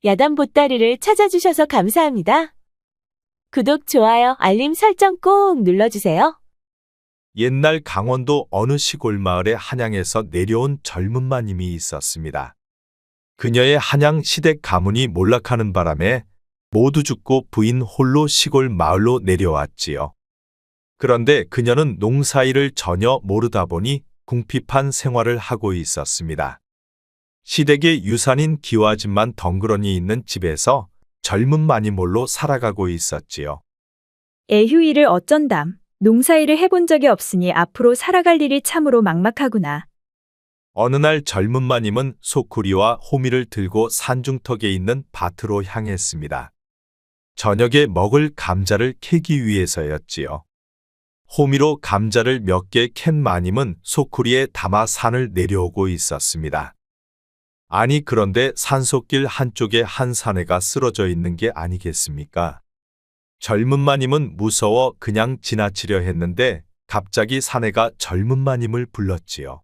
야단 보따리를 찾아주셔서 감사합니다. 구독, 좋아요, 알림 설정 꼭 눌러주세요. 옛날 강원도 어느 시골 마을에 한양에서 내려온 젊은 마님이 있었습니다. 그녀의 한양 시댁 가문이 몰락하는 바람에 모두 죽고 부인 홀로 시골 마을로 내려왔지요. 그런데 그녀는 농사일을 전혀 모르다 보니 궁핍한 생활을 하고 있었습니다. 시댁의 유산인 기와집만 덩그러니 있는 집에서 젊은 마님홀로 살아가고 있었지요. 애휴일을 어쩐담. 농사일을 해본 적이 없으니 앞으로 살아갈 일이 참으로 막막하구나. 어느 날 젊은 마님은 소쿠리와 호미를 들고 산중턱에 있는 밭으로 향했습니다. 저녁에 먹을 감자를 캐기 위해서였지요. 호미로 감자를 몇 개 캔 마님은 소쿠리에 담아 산을 내려오고 있었습니다. 아니 그런데 산속길 한쪽에 한 사내가 쓰러져 있는 게 아니겠습니까? 젊은 마님은 무서워 그냥 지나치려 했는데 갑자기 사내가 젊은 마님을 불렀지요.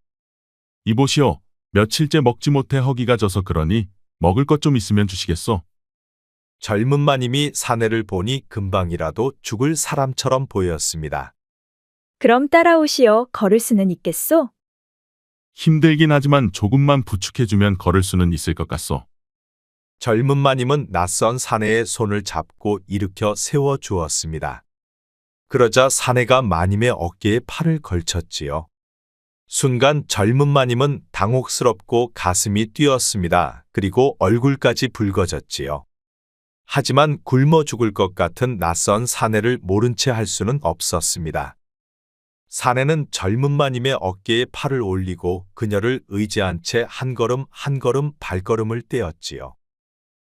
이보시오. 며칠째 먹지 못해 허기가 져서 그러니 먹을 것 좀 있으면 주시겠소? 젊은 마님이 사내를 보니 금방이라도 죽을 사람처럼 보였습니다. 그럼 따라오시오. 걸을 수는 있겠소? 힘들긴 하지만 조금만 부축해주면 걸을 수는 있을 것 같소. 젊은 마님은 낯선 사내의 손을 잡고 일으켜 세워 주었습니다. 그러자 사내가 마님의 어깨에 팔을 걸쳤지요. 순간 젊은 마님은 당혹스럽고 가슴이 뛰었습니다. 그리고 얼굴까지 붉어졌지요. 하지만 굶어 죽을 것 같은 낯선 사내를 모른 채 할 수는 없었습니다. 사내는 젊은 마님의 어깨에 팔을 올리고 그녀를 의지한 채 한 걸음 한 걸음 발걸음을 떼었지요.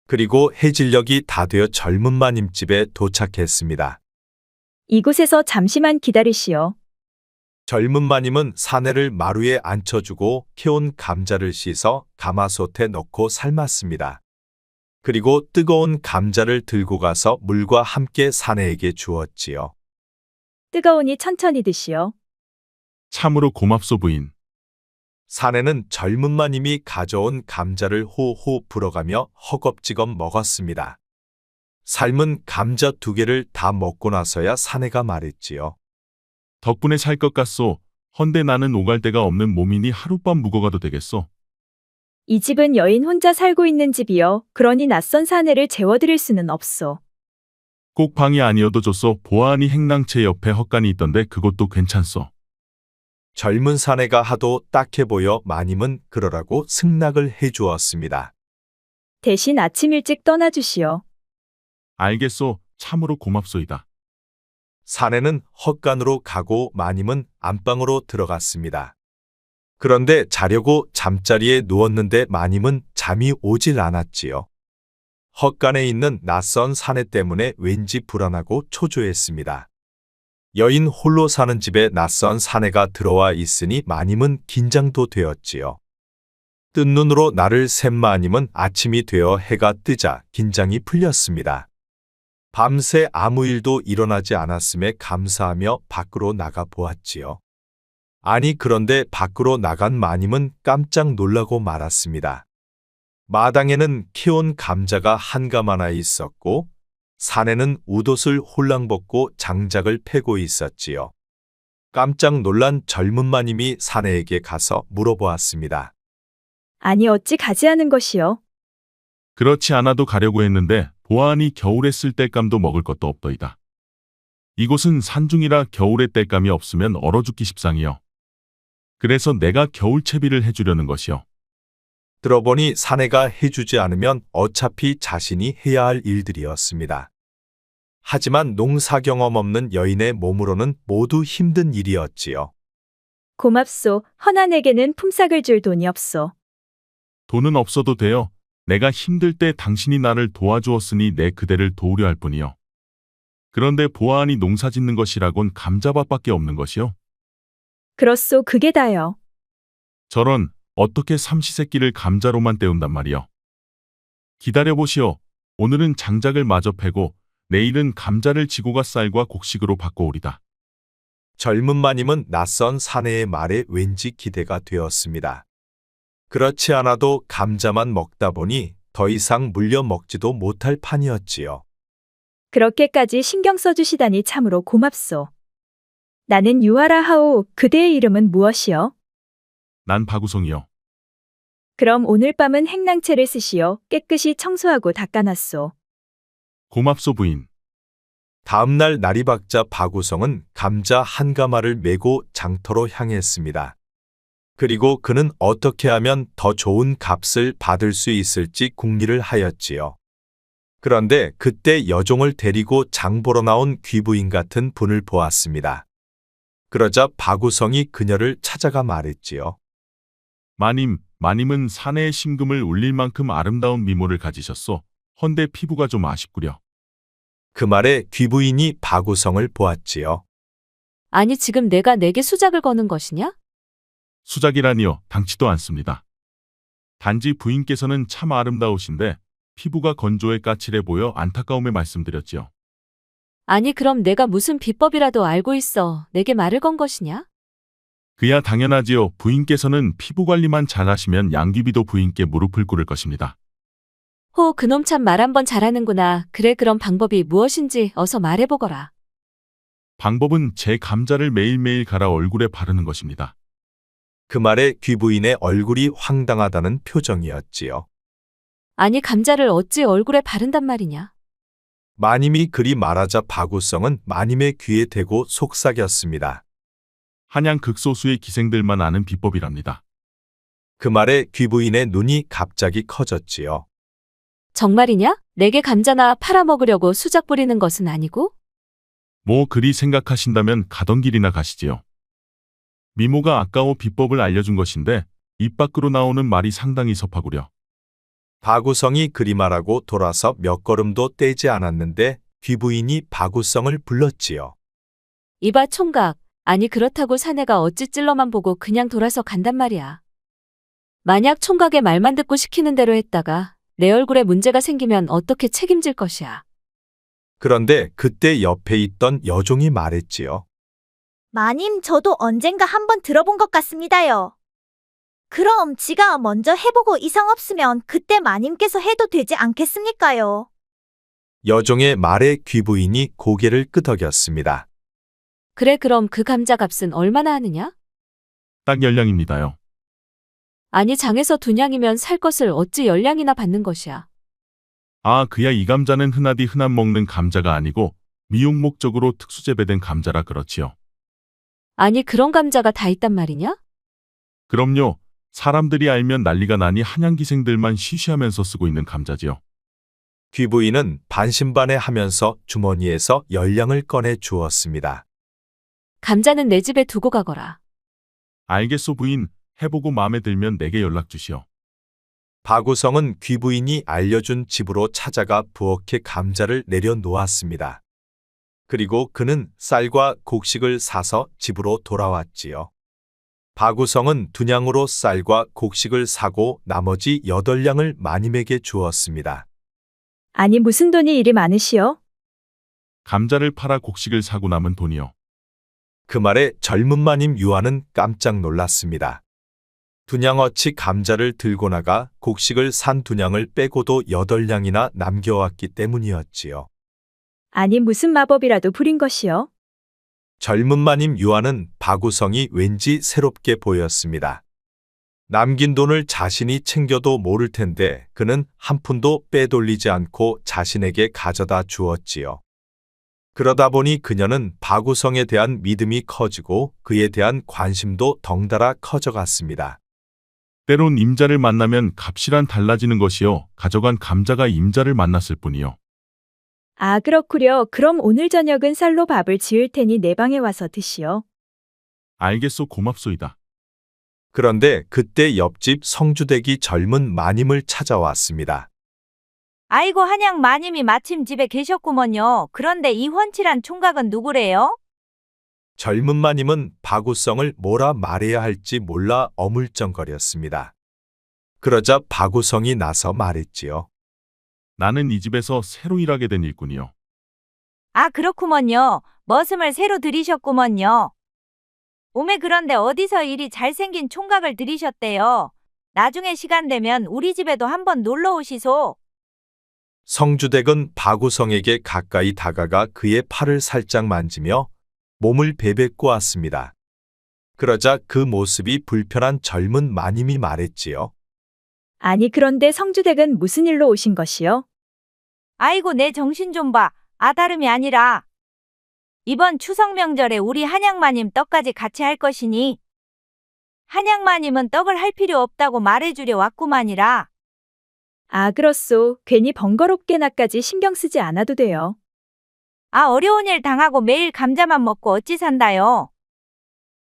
그리고 해질녘이 다 되어 젊은 마님 집에 도착했습니다. 이곳에서 잠시만 기다리시오. 젊은 마님은 사내를 마루에 앉혀주고 캐온 감자를 씻어 가마솥에 넣고 삶았습니다. 그리고 뜨거운 감자를 들고 가서 물과 함께 사내에게 주었지요. 뜨거우니 천천히 드시오. 참으로 고맙소 부인. 사내는 젊은 마님이 가져온 감자를 호호 불어가며 허겁지겁 먹었습니다. 삶은 감자 2개를 다 먹고 나서야 사내가 말했지요. 덕분에 살 것 같소. 헌데 나는 오갈 데가 없는 몸이니 하룻밤 묵어가도 되겠소. 이 집은 여인 혼자 살고 있는 집이여. 그러니 낯선 사내를 재워드릴 수는 없소. 꼭 방이 아니어도 좋소. 보아하니 행랑채 옆에 헛간이 있던데 그것도 괜찮소. 젊은 사내가 하도 딱해 보여 마님은 그러라고 승낙을 해주었습니다. 대신 아침 일찍 떠나주시오. 알겠소. 참으로 고맙소이다. 사내는 헛간으로 가고 마님은 안방으로 들어갔습니다. 그런데 자려고 잠자리에 누웠는데 마님은 잠이 오질 않았지요. 헛간에 있는 낯선 사내 때문에 왠지 불안하고 초조했습니다. 여인 홀로 사는 집에 낯선 사내가 들어와 있으니 마님은 긴장도 되었지요. 뜬 눈으로 나를 샌 마님은 아침이 되어 해가 뜨자 긴장이 풀렸습니다. 밤새 아무 일도 일어나지 않았음에 감사하며 밖으로 나가 보았지요. 아니 그런데 밖으로 나간 마님은 깜짝 놀라고 말았습니다. 마당에는 캐온 감자가 한 감 하나 있었고 사내는 웃옷을 홀랑 벗고 장작을 패고 있었지요. 깜짝 놀란 젊은 마님이 사내에게 가서 물어보았습니다. 아니 어찌 가지 않은 것이요? 그렇지 않아도 가려고 했는데 보아하니 겨울에 쓸 땔감도 먹을 것도 없더이다. 이곳은 산중이라 겨울에 땔감이 없으면 얼어 죽기 십상이요. 그래서 내가 겨울 채비를 해주려는 것이요. 들어보니 사내가 해주지 않으면 어차피 자신이 해야 할 일들이었습니다. 하지만 농사 경험 없는 여인의 몸으로는 모두 힘든 일이었지요. 고맙소. 허나 내게는 품삯을 줄 돈이 없소. 돈은 없어도 돼요. 내가 힘들 때 당신이 나를 도와주었으니 내 그대를 도우려 할 뿐이요. 그런데 보아하니 농사 짓는 것이라곤 감자밭밖에 없는 것이요. 그렇소. 그게 다요. 저런 어떻게 삼시세끼를 감자로만 때운단 말이요. 기다려보시오. 오늘은 장작을 마저 패고 내일은 감자를 지고 가 쌀과 곡식으로 바꿔오리다. 젊은 마님은 낯선 사내의 말에 왠지 기대가 되었습니다. 그렇지 않아도 감자만 먹다 보니 더 이상 물려 먹지도 못할 판이었지요. 그렇게까지 신경 써주시다니 참으로 고맙소. 나는 유아라 하오. 그대의 이름은 무엇이요? 난 박우성이요. 그럼 오늘 밤은 행랑채를 쓰시어 깨끗이 청소하고 닦아놨소. 고맙소 부인. 다음 날 날이 밝자 박우성은 감자 한 가마를 메고 장터로 향했습니다. 그리고 그는 어떻게 하면 더 좋은 값을 받을 수 있을지 궁리를 하였지요. 그런데 그때 여종을 데리고 장보러 나온 귀부인 같은 분을 보았습니다. 그러자 박우성이 그녀를 찾아가 말했지요. 마님은 사내의 심금을 울릴 만큼 아름다운 미모를 가지셨소. 헌데 피부가 좀 아쉽구려. 그 말에 귀부인이 박우성을 보았지요. 아니, 지금 내가 내게 수작을 거는 것이냐? 수작이라니요, 당치도 않습니다. 단지 부인께서는 참 아름다우신데 피부가 건조해 까칠해 보여 안타까움에 말씀드렸지요. 아니, 그럼 내가 무슨 비법이라도 알고 있어 내게 말을 건 것이냐? 그야 당연하지요. 부인께서는 피부 관리만 잘하시면 양귀비도 부인께 무릎을 꿇을 것입니다. 호, 그놈 참 말 한 번 잘하는구나. 그래, 그럼 방법이 무엇인지 어서 말해보거라. 방법은 제 감자를 매일매일 갈아 얼굴에 바르는 것입니다. 그 말에 귀부인의 얼굴이 황당하다는 표정이었지요. 아니, 감자를 어찌 얼굴에 바른단 말이냐? 마님이 그리 말하자 박우성은 마님의 귀에 대고 속삭였습니다. 한양 극소수의 기생들만 아는 비법이랍니다. 그 말에 귀부인의 눈이 갑자기 커졌지요. 정말이냐? 내게 감자나 팔아먹으려고 수작 부리는 것은 아니고? 뭐 그리 생각하신다면 가던 길이나 가시지요. 미모가 아까워 비법을 알려준 것인데 입 밖으로 나오는 말이 상당히 섭하구려. 박우성이 그리 말하고 돌아서 몇 걸음도 떼지 않았는데 귀부인이 박우성을 불렀지요. 이봐 총각, 아니 그렇다고 사내가 어찌 찔러만 보고 그냥 돌아서 간단 말이야. 만약 총각의 말만 듣고 시키는 대로 했다가 내 얼굴에 문제가 생기면 어떻게 책임질 것이야. 그런데 그때 옆에 있던 여종이 말했지요. 마님, 저도 언젠가 한번 들어본 것 같습니다요. 그럼 지가 먼저 해보고 이상 없으면 그때 마님께서 해도 되지 않겠습니까요? 여종의 말에 귀부인이 고개를 끄덕였습니다. 그래, 그럼 그 감자 값은 얼마나 하느냐? 딱 열량입니다요. 아니, 장에서 두 냥이면 살 것을 어찌 10냥이나 받는 것이야. 아, 그야 이 감자는 흔한 먹는 감자가 아니고 미용 목적으로 특수 재배된 감자라 그렇지요. 아니, 그런 감자가 다 있단 말이냐? 그럼요. 사람들이 알면 난리가 나니 한양기생들만 시시하면서 쓰고 있는 감자지요. 귀부인은 반신반의하면서 주머니에서 10냥을 꺼내 주었습니다. 감자는 내 집에 두고 가거라. 알겠소 부인. 해보고 마음에 들면 내게 연락 주시오. 박우성은 귀부인이 알려준 집으로 찾아가 부엌에 감자를 내려놓았습니다. 그리고 그는 쌀과 곡식을 사서 집으로 돌아왔지요. 박우성은 2냥으로 쌀과 곡식을 사고 나머지 8냥을 마님에게 주었습니다. 아니 무슨 돈이 이리 많으시오? 감자를 팔아 곡식을 사고 남은 돈이요. 그 말에 젊은 마님 유아는 깜짝 놀랐습니다. 2냥어치 감자를 들고 나가 곡식을 산 2냥을 빼고도 8냥이나 남겨왔기 때문이었지요. 아니 무슨 마법이라도 부린 것이요? 젊은 마님 유아는 박우성이 왠지 새롭게 보였습니다. 남긴 돈을 자신이 챙겨도 모를 텐데 그는 한 푼도 빼돌리지 않고 자신에게 가져다 주었지요. 그러다 보니 그녀는 박우성에 대한 믿음이 커지고 그에 대한 관심도 덩달아 커져갔습니다. 때론 임자를 만나면 값이란 달라지는 것이요. 가져간 감자가 임자를 만났을 뿐이요. 아 그렇구려. 그럼 오늘 저녁은 쌀로 밥을 지을 테니 내 방에 와서 드시오. 알겠소 고맙소이다. 그런데 그때 옆집 성주댁이 젊은 마님을 찾아왔습니다. 아이고, 한양 마님이 마침 집에 계셨구먼요. 그런데 이 훤칠한 총각은 누구래요? 젊은 마님은 박우성을 뭐라 말해야 할지 몰라 어물쩡거렸습니다. 그러자 박우성이 나서 말했지요. 나는 이 집에서 새로 일하게 된 일꾼이요. 아, 그렇구먼요. 머슴을 새로 들이셨구먼요. 오메, 그런데 어디서 이리 잘생긴 총각을 들이셨대요? 나중에 시간 되면 우리 집에도 한번 놀러 오시소. 성주댁은 바구성에게 가까이 다가가 그의 팔을 살짝 만지며 몸을 베베 꼬았습니다. 그러자 그 모습이 불편한 젊은 마님이 말했지요. 아니 그런데 성주댁은 무슨 일로 오신 것이요? 아이고 내 정신 좀 봐. 다름이 아니라 이번 추석 명절에 우리 한양마님 떡까지 같이 할 것이니 한양마님은 떡을 할 필요 없다고 말해주려 왔구만이라. 아 그렇소. 괜히 번거롭게나까지 신경 쓰지 않아도 돼요. 어려운 일 당하고 매일 감자만 먹고 어찌 산다요.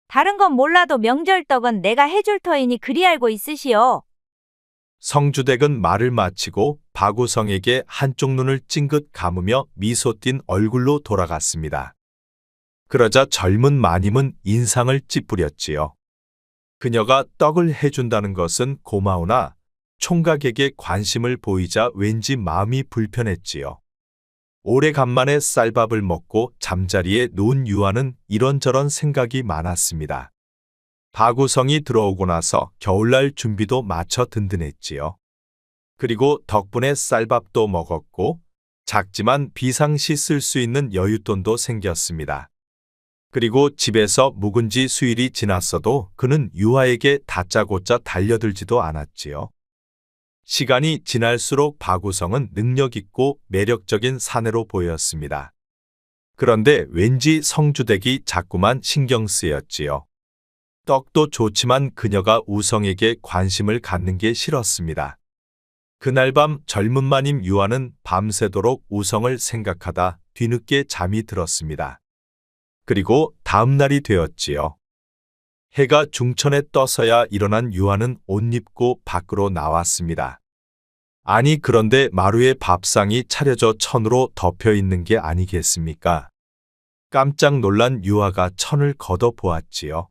다른 건 몰라도 명절떡은 내가 해줄 터이니 그리 알고 있으시오. 성주댁은 말을 마치고 바구성에게 한쪽 눈을 찡긋 감으며 미소 띤 얼굴로 돌아갔습니다. 그러자 젊은 마님은 인상을 찌푸렸지요. 그녀가 떡을 해준다는 것은 고마우나 총각에게 관심을 보이자 왠지 마음이 불편했지요. 오래간만에 쌀밥을 먹고 잠자리에 누운 유아는 이런저런 생각이 많았습니다. 바구성이 들어오고 나서 겨울날 준비도 마쳐 든든했지요. 그리고 덕분에 쌀밥도 먹었고 작지만 비상시 쓸 수 있는 여윳돈도 생겼습니다. 그리고 집에서 묵은지 수일이 지났어도 그는 유아에게 다짜고짜 달려들지도 않았지요. 시간이 지날수록 바구성은 능력있고 매력적인 사내로 보였습니다. 그런데 왠지 성주댁이 자꾸만 신경 쓰였지요. 떡도 좋지만 그녀가 우성에게 관심을 갖는 게 싫었습니다. 그날 밤 젊은 마님 유아는 밤새도록 우성을 생각하다 뒤늦게 잠이 들었습니다. 그리고 다음 날이 되었지요. 해가 중천에 떠서야 일어난 유아는 옷 입고 밖으로 나왔습니다. 아니 그런데 마루에 밥상이 차려져 천으로 덮여 있는 게 아니겠습니까? 깜짝 놀란 유아가 천을 걷어 보았지요.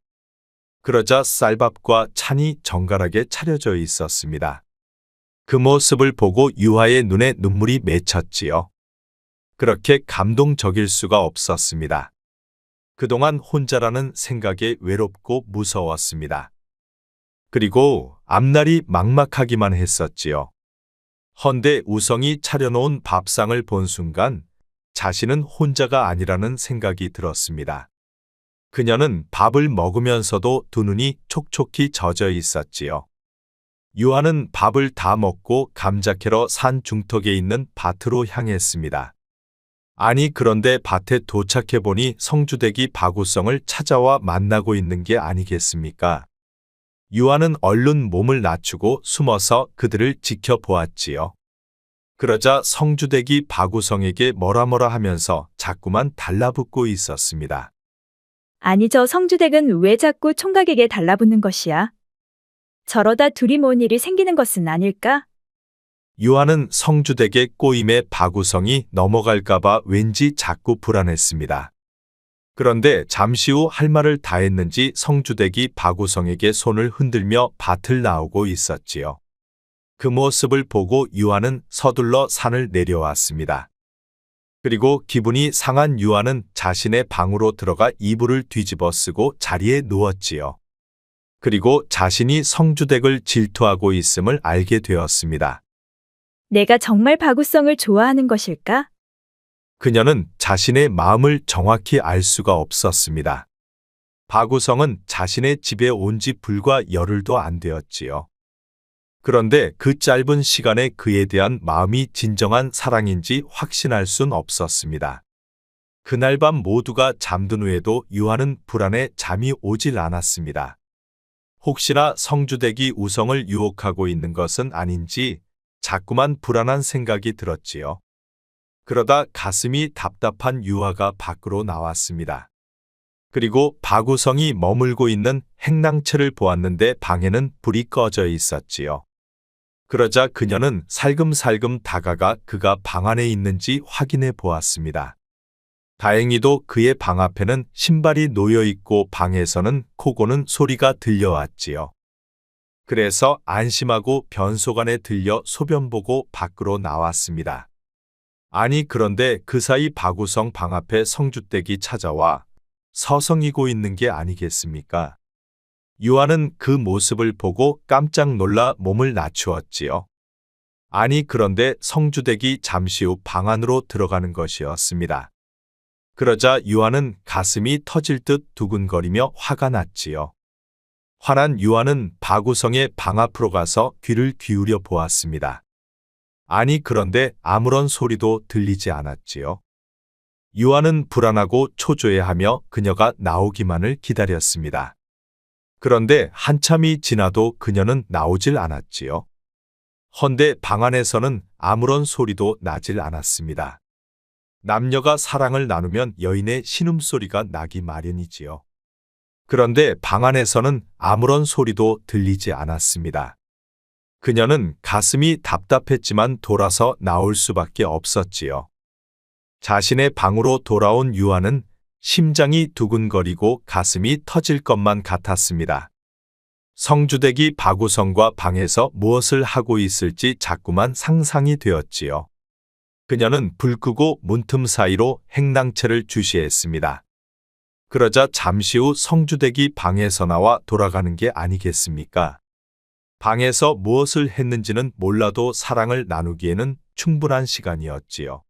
그러자 쌀밥과 찬이 정갈하게 차려져 있었습니다. 그 모습을 보고 유아의 눈에 눈물이 맺혔지요. 그렇게 감동적일 수가 없었습니다. 그동안 혼자라는 생각에 외롭고 무서웠습니다. 그리고 앞날이 막막하기만 했었지요. 헌데 우성이 차려놓은 밥상을 본 순간 자신은 혼자가 아니라는 생각이 들었습니다. 그녀는 밥을 먹으면서도 두 눈이 촉촉히 젖어 있었지요. 유아는 밥을 다 먹고 감자 캐러 산 중턱에 있는 밭으로 향했습니다. 아니 그런데 밭에 도착해 보니 성주댁이 바구성을 찾아와 만나고 있는 게 아니겠습니까? 유아는 얼른 몸을 낮추고 숨어서 그들을 지켜보았지요. 그러자 성주댁이 바구성에게 뭐라 하면서 자꾸만 달라붙고 있었습니다. 아니 저 성주댁은 왜 자꾸 총각에게 달라붙는 것이야? 저러다 둘이 뭔 일이 생기는 것은 아닐까? 유아는 성주댁의 꼬임에 바구성이 넘어갈까봐 왠지 자꾸 불안했습니다. 그런데 잠시 후 할 말을 다 했는지 성주댁이 바구성에게 손을 흔들며 밭을 나오고 있었지요. 그 모습을 보고 유아는 서둘러 산을 내려왔습니다. 그리고 기분이 상한 유아는 자신의 방으로 들어가 이불을 뒤집어 쓰고 자리에 누웠지요. 그리고 자신이 성주댁을 질투하고 있음을 알게 되었습니다. 내가 정말 바구성을 좋아하는 것일까? 그녀는 자신의 마음을 정확히 알 수가 없었습니다. 바구성은 자신의 집에 온 지 불과 열흘도 안 되었지요. 그런데 그 짧은 시간에 그에 대한 마음이 진정한 사랑인지 확신할 순 없었습니다. 그날 밤 모두가 잠든 후에도 유아는 불안해 잠이 오질 않았습니다. 혹시나 성주댁이 우성을 유혹하고 있는 것은 아닌지 자꾸만 불안한 생각이 들었지요. 그러다 가슴이 답답한 유아가 밖으로 나왔습니다. 그리고 바구성이 머물고 있는 행랑채를 보았는데 방에는 불이 꺼져 있었지요. 그러자 그녀는 살금살금 다가가 그가 방 안에 있는지 확인해 보았습니다. 다행히도 그의 방 앞에는 신발이 놓여 있고 방에서는 코 고는 소리가 들려왔지요. 그래서 안심하고 변속 안에 들려 소변 보고 밖으로 나왔습니다. 아니 그런데 그 사이 바구성 방 앞에 성주댁이 찾아와 서성이고 있는 게 아니겠습니까? 유아는 그 모습을 보고 깜짝 놀라 몸을 낮추었지요. 아니 그런데 성주댁이 잠시 후 방 안으로 들어가는 것이었습니다. 그러자 유아는 가슴이 터질 듯 두근거리며 화가 났지요. 화난 유아는 바구성의 방 앞으로 가서 귀를 기울여 보았습니다. 아니 그런데 아무런 소리도 들리지 않았지요. 유아는 불안하고 초조해하며 그녀가 나오기만을 기다렸습니다. 그런데 한참이 지나도 그녀는 나오질 않았지요. 헌데 방 안에서는 아무런 소리도 나질 않았습니다. 남녀가 사랑을 나누면 여인의 신음소리가 나기 마련이지요. 그런데 방 안에서는 아무런 소리도 들리지 않았습니다. 그녀는 가슴이 답답했지만 돌아서 나올 수밖에 없었지요. 자신의 방으로 돌아온 유아는 심장이 두근거리고 가슴이 터질 것만 같았습니다. 성주댁이 바구성과 방에서 무엇을 하고 있을지 자꾸만 상상이 되었지요. 그녀는 불 끄고 문틈 사이로 행랑채를 주시했습니다. 그러자 잠시 후 성주댁이 방에서 나와 돌아가는 게 아니겠습니까? 방에서 무엇을 했는지는 몰라도 사랑을 나누기에는 충분한 시간이었지요.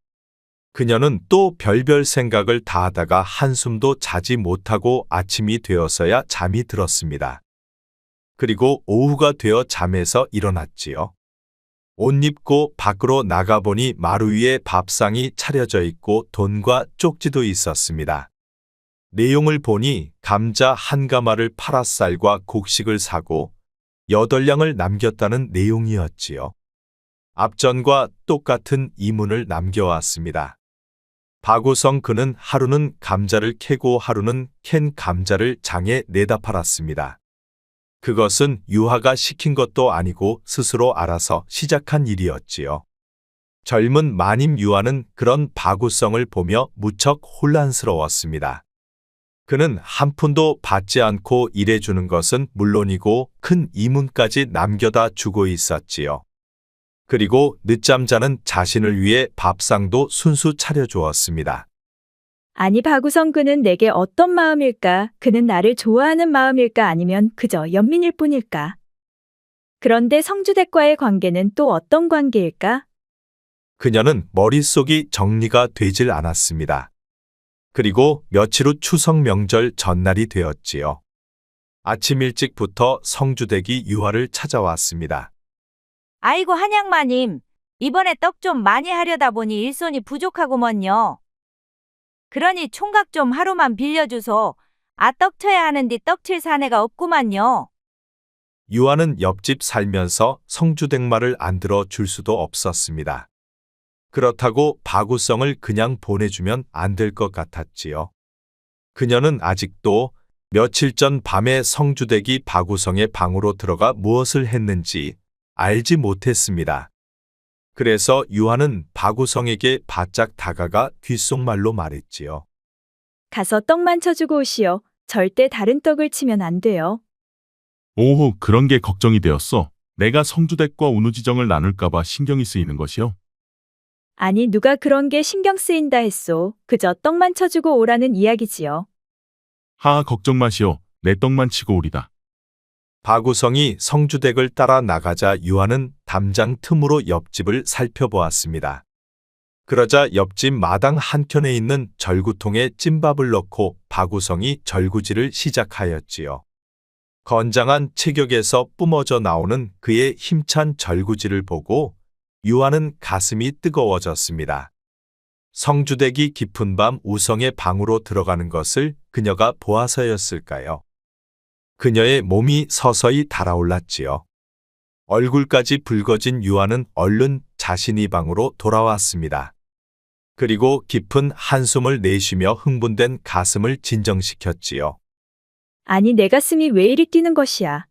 그녀는 또 별별 생각을 다 하다가 한숨도 자지 못하고 아침이 되어서야 잠이 들었습니다. 그리고 오후가 되어 잠에서 일어났지요. 옷 입고 밖으로 나가보니 마루 위에 밥상이 차려져 있고 돈과 쪽지도 있었습니다. 내용을 보니 감자 한 가마를 팔아 쌀과 곡식을 사고 8량을 남겼다는 내용이었지요. 앞전과 똑같은 이문을 남겨왔습니다. 바구성 그는 하루는 감자를 캐고 하루는 캔 감자를 장에 내다 팔았습니다. 그것은 유아가 시킨 것도 아니고 스스로 알아서 시작한 일이었지요. 젊은 마님 유아는 그런 바구성을 보며 무척 혼란스러웠습니다. 그는 한 푼도 받지 않고 일해주는 것은 물론이고 큰 이문까지 남겨다 주고 있었지요. 그리고 늦잠 자는 자신을 위해 밥상도 순수 차려주었습니다. 아니 바구성 그는 내게 어떤 마음일까? 그는 나를 좋아하는 마음일까? 아니면 그저 연민일 뿐일까? 그런데 성주댁과의 관계는 또 어떤 관계일까? 그녀는 머릿속이 정리가 되질 않았습니다. 그리고 며칠 후 추석 명절 전날이 되었지요. 아침 일찍부터 성주댁이 유아를 찾아왔습니다. 아이고 한양마님, 이번에 떡 좀 많이 하려다 보니 일손이 부족하구먼요. 그러니 총각 좀 하루만 빌려주소. 떡 쳐야 하는데 떡칠 사내가 없구만요. 유아는 옆집 살면서 성주댁 말을 안 들어줄 수도 없었습니다. 그렇다고 바구성을 그냥 보내주면 안 될 것 같았지요. 그녀는 아직도 며칠 전 밤에 성주댁이 바구성의 방으로 들어가 무엇을 했는지 알지 못했습니다. 그래서 유아는 바구성에게 바짝 다가가 귓속말로 말했지요. 가서 떡만 쳐주고 오시오. 절대 다른 떡을 치면 안 돼요. 오호, 그런 게 걱정이 되었어. 내가 성주댁과 운우지정을 나눌까봐 신경이 쓰이는 것이요. 아니 누가 그런 게 신경 쓰인다 했소. 그저 떡만 쳐주고 오라는 이야기지요. 하하, 걱정 마시오. 내 떡만 치고 오리다. 바구성이 성주댁을 따라 나가자 유아는 담장 틈으로 옆집을 살펴보았습니다. 그러자 옆집 마당 한켠에 있는 절구통에 찐밥을 넣고 바구성이 절구질을 시작하였지요. 건장한 체격에서 뿜어져 나오는 그의 힘찬 절구질을 보고 유아는 가슴이 뜨거워졌습니다. 성주댁이 깊은 밤 우성의 방으로 들어가는 것을 그녀가 보아서였을까요? 그녀의 몸이 서서히 달아올랐지요. 얼굴까지 붉어진 유아는 얼른 자신의 방으로 돌아왔습니다. 그리고 깊은 한숨을 내쉬며 흥분된 가슴을 진정시켰지요. 아니 내 가슴이 왜 이리 뛰는 것이야.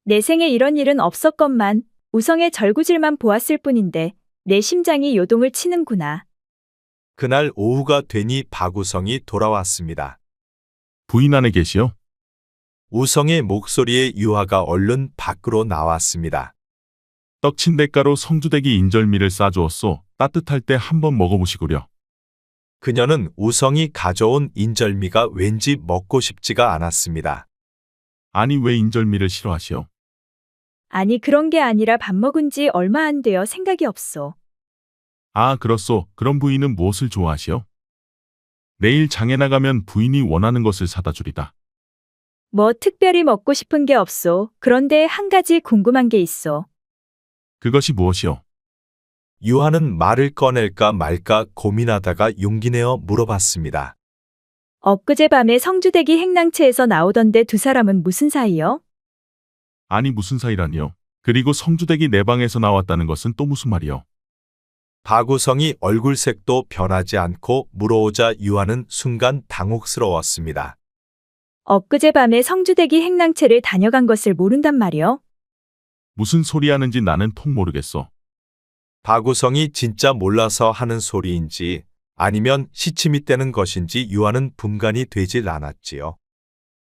내 생에 이런 일은 없었건만 우성의 절구질만 보았을 뿐인데 내 심장이 요동을 치는구나. 그날 오후가 되니 바구성이 돌아왔습니다. 부인 안에 계시오? 우성의 목소리에 유아가 얼른 밖으로 나왔습니다. 떡친 대가로 성주댁이 인절미를 싸주었소. 따뜻할 때 한번 먹어보시구려. 그녀는 우성이 가져온 인절미가 왠지 먹고 싶지가 않았습니다. 아니 왜 인절미를 싫어하시오? 아니 그런 게 아니라 밥 먹은 지 얼마 안 되어 생각이 없소. 아, 그렇소. 그럼 부인은 무엇을 좋아하시오? 내일 장에 나가면 부인이 원하는 것을 사다 주리다. 뭐 특별히 먹고 싶은 게 없소. 그런데 한 가지 궁금한 게 있어. 그것이 무엇이오? 유하는 말을 꺼낼까 말까 고민하다가 용기 내어 물어봤습니다. 엊그제 밤에 성주대기 행랑채에서 나오던데 두 사람은 무슨 사이요? 아니 무슨 사이라니요? 그리고 성주댁이 내 방에서 나왔다는 것은 또 무슨 말이요? 박우성이 얼굴색도 변하지 않고 물어오자 유하는 순간 당혹스러웠습니다. 엊그제 밤에 성주대기 행랑채를 다녀간 것을 모른단 말이요? 무슨 소리 하는지 나는 통 모르겠소. 박우성이 진짜 몰라서 하는 소리인지 아니면 시침이 떼는 것인지 유하는 분간이 되질 않았지요.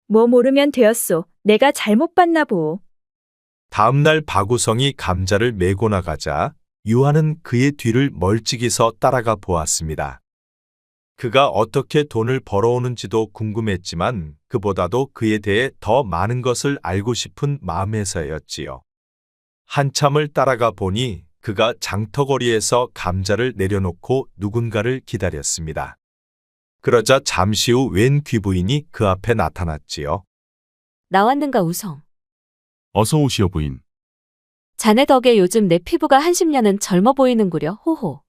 뭐 모르면 되었소. 내가 잘못 봤나 보오. 다음날 박우성이 감자를 메고 나가자 유하는 그의 뒤를 멀찍이서 따라가 보았습니다. 그가 어떻게 돈을 벌어오는지도 궁금했지만 그보다도 그에 대해 더 많은 것을 알고 싶은 마음에서였지요. 한참을 따라가 보니 그가 장터거리에서 감자를 내려놓고 누군가를 기다렸습니다. 그러자 잠시 후 웬 귀부인이 그 앞에 나타났지요. 나왔는가 우성. 어서 오시오 부인. 자네 덕에 요즘 내 피부가 한 10년은 젊어 보이는구려. 호호.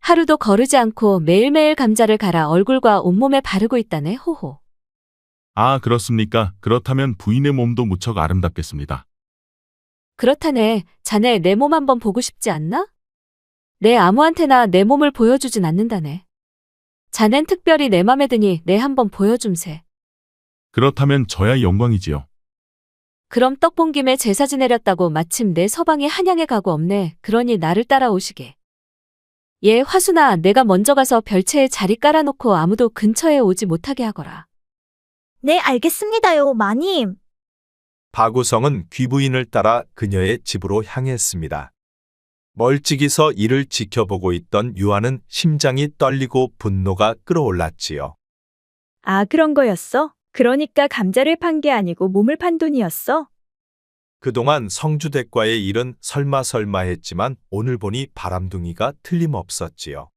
하루도 거르지 않고 매일매일 감자를 갈아 얼굴과 온몸에 바르고 있다네. 호호. 아, 그렇습니까? 그렇다면 부인의 몸도 무척 아름답겠습니다. 그렇다네. 자네 내 몸 한번 보고 싶지 않나? 내 아무한테나 내 몸을 보여주진 않는다네. 자넨 특별히 내 맘에 드니 내 한번 보여줌세. 그렇다면 저야 영광이지요. 그럼 떡 본 김에 제사 지내렸다고 마침 내 서방이 한양에 가고 없네. 그러니 나를 따라오시게. 예, 화순아, 내가 먼저 가서 별채에 자리 깔아놓고 아무도 근처에 오지 못하게 하거라. 네, 알겠습니다요, 마님. 박우성은 귀부인을 따라 그녀의 집으로 향했습니다. 멀찍이서 이를 지켜보고 있던 유아는 심장이 떨리고 분노가 끌어올랐지요. 아, 그런 거였어? 그러니까 감자를 판 게 아니고 몸을 판 돈이었어? 그동안 성주댁과의 일은 설마 했지만 오늘 보니 바람둥이가 틀림없었지요.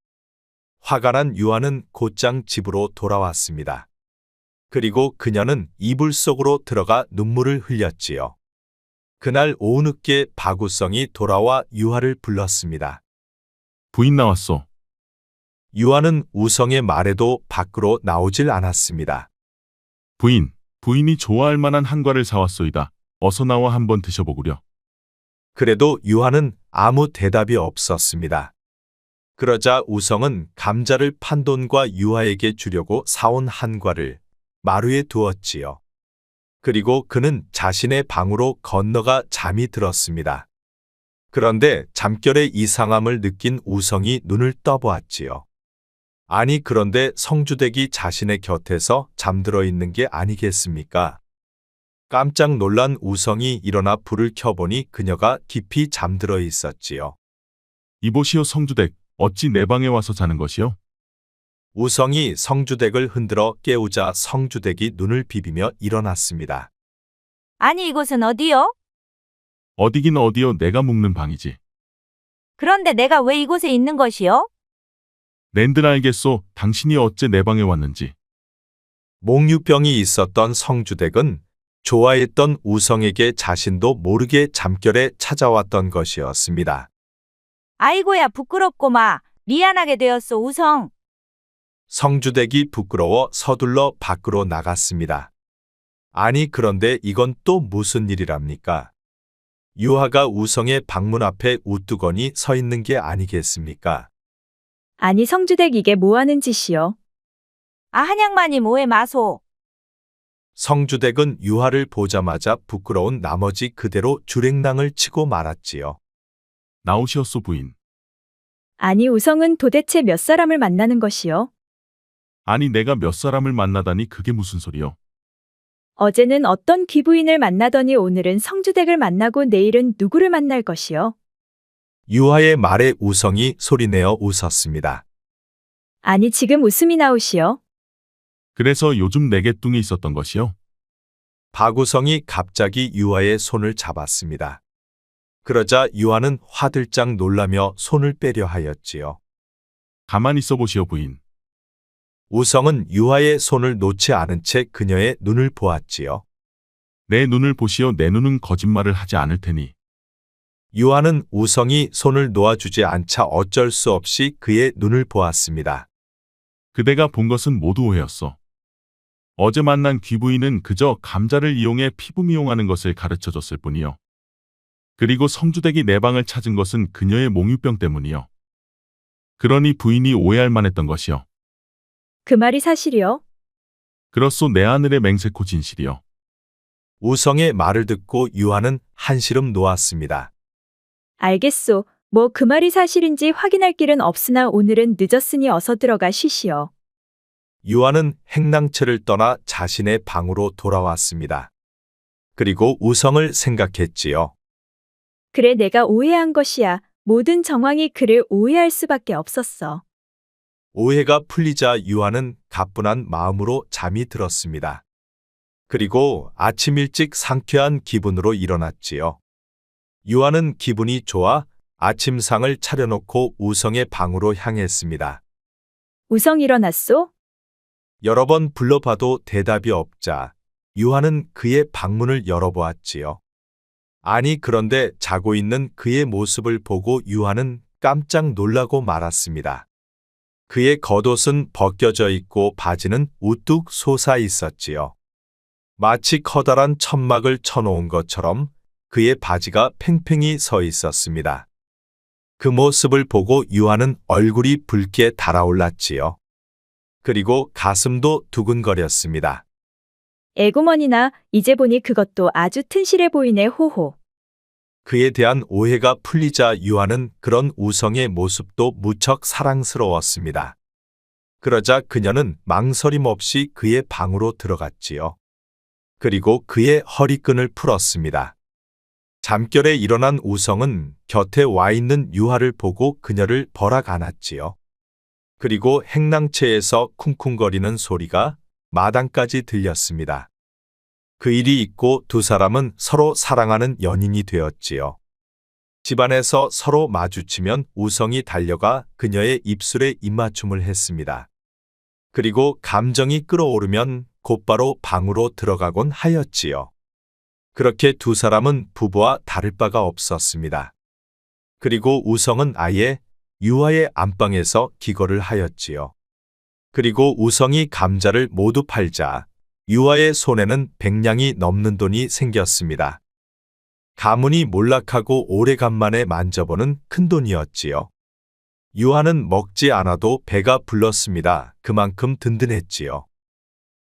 화가 난 유아는 곧장 집으로 돌아왔습니다. 그리고 그녀는 이불 속으로 들어가 눈물을 흘렸지요. 그날 오후 늦게 박우성이 돌아와 유아를 불렀습니다. 부인 나왔소. 유아는 우성의 말에도 밖으로 나오질 않았습니다. 부인이 좋아할 만한 한과를 사왔소이다. 어서 나와 한번 드셔보구려. 그래도 유아는 아무 대답이 없었습니다. 그러자 우성은 감자를 판 돈과 유아에게 주려고 사온 한과를 마루에 두었지요. 그리고 그는 자신의 방으로 건너가 잠이 들었습니다. 그런데 잠결에 이상함을 느낀 우성이 눈을 떠보았지요. 아니 그런데 성주댁이 자신의 곁에서 잠들어 있는 게 아니겠습니까? 깜짝 놀란 우성이 일어나 불을 켜보니 그녀가 깊이 잠들어 있었지요. 이보시오 성주댁, 어찌 내 방에 와서 자는 것이요? 우성이 성주댁을 흔들어 깨우자 성주댁이 눈을 비비며 일어났습니다. 아니 이곳은 어디요? 어디긴 어디요, 내가 묵는 방이지. 그런데 내가 왜 이곳에 있는 것이요? 낸들 알겠소, 당신이 어째 내 방에 왔는지. 몽유병이 있었던 성주댁은 좋아했던 우성에게 자신도 모르게 잠결에 찾아왔던 것이었습니다. 아이고야 부끄럽고마. 미안하게 되었소 우성. 성주댁이 부끄러워 서둘러 밖으로 나갔습니다. 아니 그런데 이건 또 무슨 일이랍니까? 유아가 우성의 방문 앞에 우두거니 서 있는 게 아니겠습니까? 아니 성주댁 이게 뭐 하는 짓이요? 아 한양마님 오해 마소. 성주댁은 유아를 보자마자 부끄러운 나머지 그대로 주랭랑을 치고 말았지요. 나오시었소 부인. 아니 우성은 도대체 몇 사람을 만나는 것이요? 아니 내가 몇 사람을 만나다니 그게 무슨 소리요? 어제는 어떤 귀부인을 만나더니 오늘은 성주댁을 만나고 내일은 누구를 만날 것이요? 유아의 말에 우성이 소리내어 웃었습니다. 아니 지금 웃음이 나오시오? 그래서 요즘 내개뚱이 있었던 것이요? 바구성이 갑자기 유아의 손을 잡았습니다. 그러자 유아는 화들짝 놀라며 손을 빼려 하였지요. 가만히 있어 보시오 부인. 우성은 유아의 손을 놓지 않은 채 그녀의 눈을 보았지요. 내 눈을 보시오. 내 눈은 거짓말을 하지 않을 테니. 유아는 우성이 손을 놓아주지 않자 어쩔 수 없이 그의 눈을 보았습니다. 그대가 본 것은 모두 오해였어. 어제 만난 귀부인은 그저 감자를 이용해 피부 미용하는 것을 가르쳐줬을 뿐이요. 그리고 성주댁이 내 방을 찾은 것은 그녀의 몽유병 때문이요. 그러니 부인이 오해할 만했던 것이요. 그 말이 사실이요? 그렇소. 내 하늘의 맹세코 진실이요. 우성의 말을 듣고 유아는 한시름 놓았습니다. 알겠소. 뭐 그 말이 사실인지 확인할 길은 없으나 오늘은 늦었으니 어서 들어가 쉬시오. 유아는 행랑채를 떠나 자신의 방으로 돌아왔습니다. 그리고 우성을 생각했지요. 그래 내가 오해한 것이야. 모든 정황이 그를 오해할 수밖에 없었어. 오해가 풀리자 유아는 가뿐한 마음으로 잠이 들었습니다. 그리고 아침 일찍 상쾌한 기분으로 일어났지요. 유아는 기분이 좋아 아침상을 차려놓고 우성의 방으로 향했습니다. 우성 일어났소? 여러 번 불러봐도 대답이 없자 유아는 그의 방문을 열어보았지요. 아니 그런데 자고 있는 그의 모습을 보고 유아는 깜짝 놀라고 말았습니다. 그의 겉옷은 벗겨져 있고 바지는 우뚝 솟아 있었지요. 마치 커다란 천막을 쳐놓은 것처럼 그의 바지가 팽팽히 서 있었습니다. 그 모습을 보고 유아는 얼굴이 붉게 달아올랐지요. 그리고 가슴도 두근거렸습니다. 에구머니나 이제 보니 그것도 아주 튼실해 보이네 호호. 그에 대한 오해가 풀리자 유아는 그런 우성의 모습도 무척 사랑스러웠습니다. 그러자 그녀는 망설임 없이 그의 방으로 들어갔지요. 그리고 그의 허리끈을 풀었습니다. 잠결에 일어난 우성은 곁에 와 있는 유아를 보고 그녀를 버락 안았지요. 그리고 행랑채에서 쿵쿵거리는 소리가 마당까지 들렸습니다. 그 일이 있고 두 사람은 서로 사랑하는 연인이 되었지요. 집안에서 서로 마주치면 우성이 달려가 그녀의 입술에 입맞춤을 했습니다. 그리고 감정이 끓어오르면 곧바로 방으로 들어가곤 하였지요. 그렇게 두 사람은 부부와 다를 바가 없었습니다. 그리고 우성은 아예 유아의 안방에서 기거를 하였지요. 그리고 우성이 감자를 모두 팔자 유아의 손에는 100냥이 넘는 돈이 생겼습니다. 가문이 몰락하고 오래간만에 만져보는 큰 돈이었지요. 유아는 먹지 않아도 배가 불렀습니다. 그만큼 든든했지요.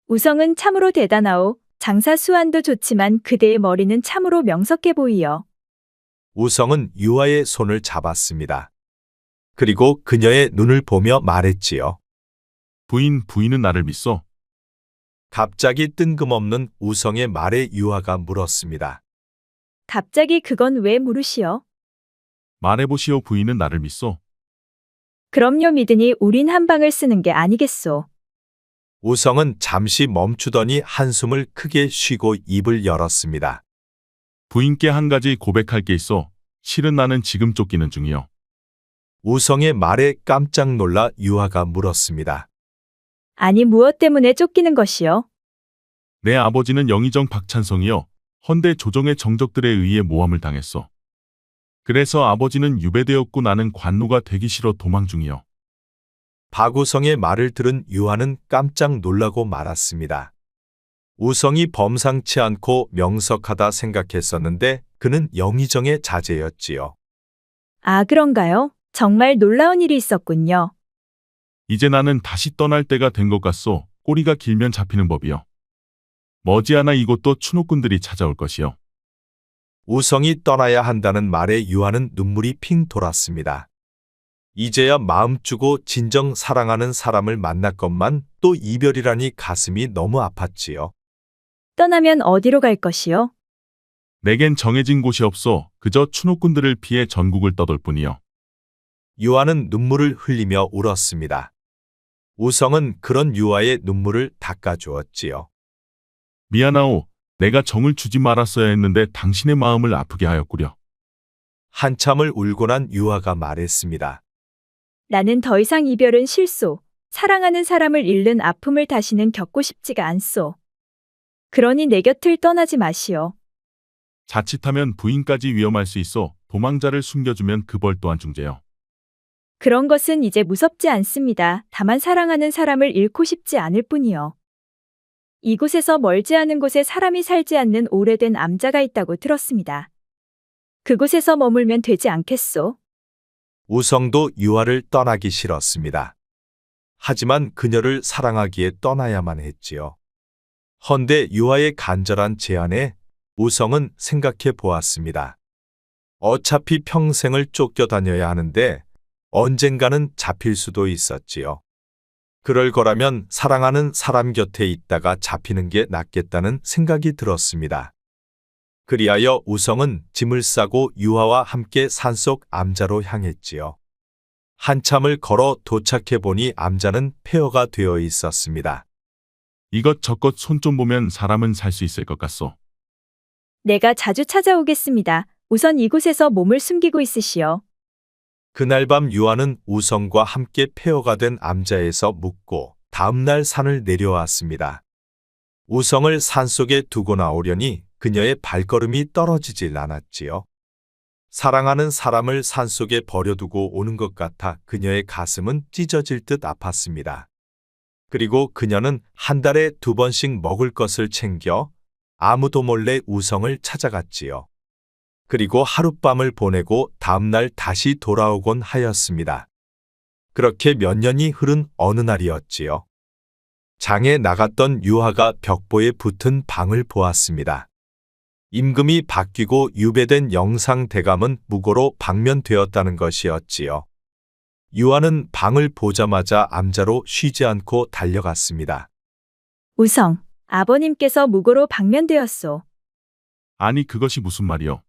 우성은 참으로 대단하오. 장사 수완도 좋지만 그대의 머리는 참으로 명석해 보이여. 우성은 유아의 손을 잡았습니다. 그리고 그녀의 눈을 보며 말했지요. 부인은 나를 믿소. 갑자기 뜬금없는 우성의 말에 유아가 물었습니다. 갑자기 그건 왜 물으시오? 말해보시오. 부인은 나를 믿소. 그럼요 믿으니 우린 한 방을 쓰는 게 아니겠소. 우성은 잠시 멈추더니 한숨을 크게 쉬고 입을 열었습니다. 부인께 한 가지 고백할 게 있어. 실은 나는 지금 쫓기는 중이요. 우성의 말에 깜짝 놀라 유아가 물었습니다. 아니 무엇 때문에 쫓기는 것이요? 내 아버지는 영의정 박찬성이요. 헌데 조정의 정적들에 의해 모함을 당했어. 그래서 아버지는 유배되었고 나는 관노가 되기 싫어 도망 중이요. 박우성의 말을 들은 유아는 깜짝 놀라고 말았습니다. 우성이 범상치 않고 명석하다 생각했었는데 그는 영의정의 자제였지요. 아 그런가요? 정말 놀라운 일이 있었군요. 이제 나는 다시 떠날 때가 된 것 같소. 꼬리가 길면 잡히는 법이요. 머지않아 이곳도 추노꾼들이 찾아올 것이요. 우성이 떠나야 한다는 말에 유아는 눈물이 핑 돌았습니다. 이제야 마음 주고 진정 사랑하는 사람을 만났건만 또 이별이라니 가슴이 너무 아팠지요. 떠나면 어디로 갈 것이요? 내겐 정해진 곳이 없어. 그저 추노꾼들을 피해 전국을 떠돌 뿐이요. 유아는 눈물을 흘리며 울었습니다. 우성은 그런 유아의 눈물을 닦아주었지요. 미안하오. 내가 정을 주지 말았어야 했는데 당신의 마음을 아프게 하였구려. 한참을 울고 난 유아가 말했습니다. 나는 더 이상 이별은 싫소. 사랑하는 사람을 잃는 아픔을 다시는 겪고 싶지가 않소. 그러니 내 곁을 떠나지 마시오. 자칫하면 부인까지 위험할 수 있어 도망자를 숨겨주면 그 벌 또한 중재요. 그런 것은 이제 무섭지 않습니다. 다만 사랑하는 사람을 잃고 싶지 않을 뿐이요. 이곳에서 멀지 않은 곳에 사람이 살지 않는 오래된 암자가 있다고 들었습니다. 그곳에서 머물면 되지 않겠소? 우성도 유아를 떠나기 싫었습니다. 하지만 그녀를 사랑하기에 떠나야만 했지요. 헌데 유아의 간절한 제안에 우성은 생각해 보았습니다. 어차피 평생을 쫓겨다녀야 하는데 언젠가는 잡힐 수도 있었지요. 그럴 거라면 사랑하는 사람 곁에 있다가 잡히는 게 낫겠다는 생각이 들었습니다. 그리하여 우성은 짐을 싸고 유아와 함께 산속 암자로 향했지요. 한참을 걸어 도착해 보니 암자는 폐허가 되어 있었습니다. 이것저것 손 좀 보면 사람은 살 수 있을 것 같소. 내가 자주 찾아오겠습니다. 우선 이곳에서 몸을 숨기고 있으시오. 그날 밤 유아는 우성과 함께 폐허가 된 암자에서 묵고 다음날 산을 내려왔습니다. 우성을 산속에 두고 나오려니 그녀의 발걸음이 떨어지질 않았지요. 사랑하는 사람을 산속에 버려두고 오는 것 같아 그녀의 가슴은 찢어질 듯 아팠습니다. 그리고 그녀는 한 달에 2번씩 먹을 것을 챙겨 아무도 몰래 우성을 찾아갔지요. 그리고 하룻밤을 보내고 다음날 다시 돌아오곤 하였습니다. 그렇게 몇 년이 흐른 어느 날이었지요. 장에 나갔던 유아가 벽보에 붙은 방을 보았습니다. 임금이 바뀌고 유배된 영상대감은 무고로 방면되었다는 것이었지요. 유아는 방을 보자마자 암자로 쉬지 않고 달려갔습니다. 우성, 아버님께서 무고로 방면되었소. 아니 그것이 무슨 말이요?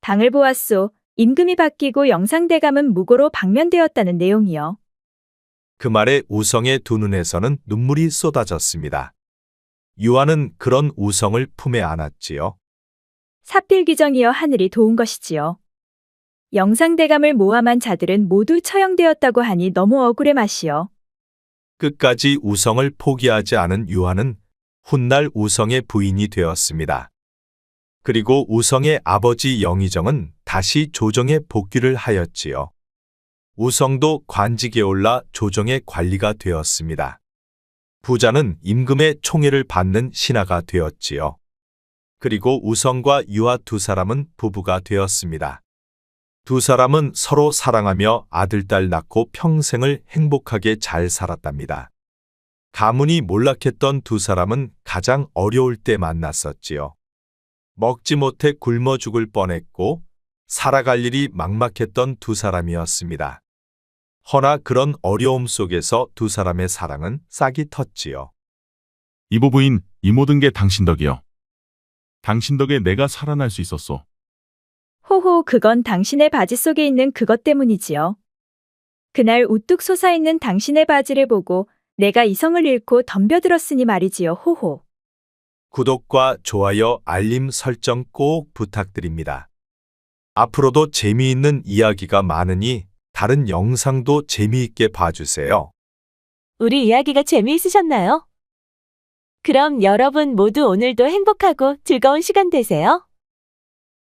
방을 보았소. 임금이 바뀌고 영상대감은 무고로 방면되었다는 내용이요. 그 말에 우성의 두 눈에서는 눈물이 쏟아졌습니다. 유아는 그런 우성을 품에 안았지요. 사필귀정이여 하늘이 도운 것이지요. 영상대감을 모함한 자들은 모두 처형되었다고 하니 너무 억울해 마시오. 끝까지 우성을 포기하지 않은 유아는 훗날 우성의 부인이 되었습니다. 그리고 우성의 아버지 영의정은 다시 조정에 복귀를 하였지요. 우성도 관직에 올라 조정의 관리가 되었습니다. 부자는 임금의 총애를 받는 신하가 되었지요. 그리고 우성과 유아 두 사람은 부부가 되었습니다. 두 사람은 서로 사랑하며 아들, 딸 낳고 평생을 행복하게 잘 살았답니다. 가문이 몰락했던 두 사람은 가장 어려울 때 만났었지요. 먹지 못해 굶어 죽을 뻔했고 살아갈 일이 막막했던 두 사람이었습니다. 허나 그런 어려움 속에서 두 사람의 사랑은 싹이 텄지요. 이보 부인, 이 모든 게 당신 덕이요. 당신 덕에 내가 살아날 수 있었소. 호호, 그건 당신의 바지 속에 있는 그것 때문이지요. 그날 우뚝 솟아있는 당신의 바지를 보고 내가 이성을 잃고 덤벼들었으니 말이지요. 호호. 구독과 좋아요, 알림 설정 꼭 부탁드립니다. 앞으로도 재미있는 이야기가 많으니 다른 영상도 재미있게 봐주세요. 우리 이야기가 재미있으셨나요? 그럼 여러분 모두 오늘도 행복하고 즐거운 시간 되세요.